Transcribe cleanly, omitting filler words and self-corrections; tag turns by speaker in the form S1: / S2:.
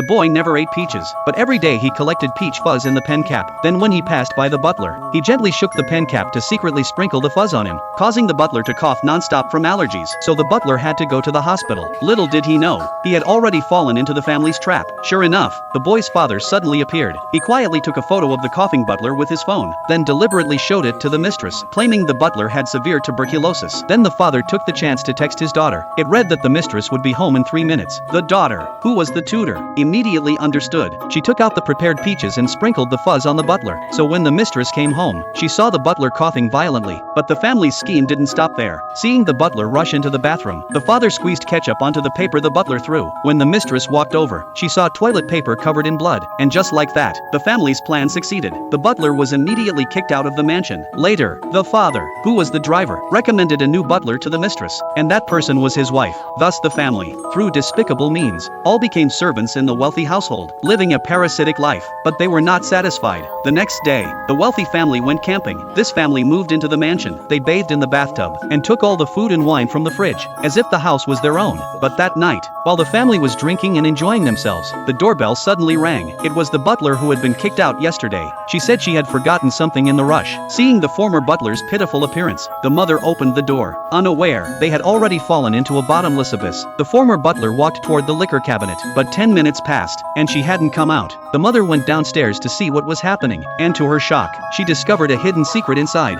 S1: The boy never ate peaches, but every day he collected peach fuzz in the pen cap. Then when he passed by the butler, he gently shook the pen cap to secretly sprinkle the fuzz on him, causing the butler to cough non-stop from allergies. So the butler had to go to the hospital. Little did he know, he had already fallen into the family's trap. Sure enough, the boy's father suddenly appeared. He quietly took a photo of the coughing butler with his phone, then deliberately showed it to the mistress, claiming the butler had severe tuberculosis. Then the father took the chance to text his daughter. It read that the mistress would be home in 3 minutes. The daughter, who was the tutor, immediately understood. She took out the prepared peaches and sprinkled the fuzz on the butler. So when the mistress came home, she saw the butler coughing violently. But the family's scheme didn't stop there. Seeing the butler rush into the bathroom, the father squeezed ketchup onto the paper the butler threw. When the mistress walked over, she saw toilet paper covered in blood. And just like that, the family's plan succeeded. The butler was immediately kicked out of the mansion. Later, the father, who was the driver, recommended a new butler to the mistress, and that person was his wife. Thus the family, through despicable means, all became servants in the wealthy household, living a parasitic life. But they were not satisfied. The next day, the wealthy family went camping. This family moved into the mansion. They bathed in the bathtub, and took all the food and wine from the fridge, as if the house was their own. But that night, while the family was drinking and enjoying themselves, the doorbell suddenly rang. It was the butler who had been kicked out yesterday. She said she had forgotten something in the rush. Seeing the former butler's pitiful appearance, the mother opened the door. Unaware, they had already fallen into a bottomless abyss. The former butler walked toward the liquor cabinet, but 10 minutes passed, and she hadn't come out. The mother went downstairs to see what was happening, and to her shock, she discovered a hidden secret inside.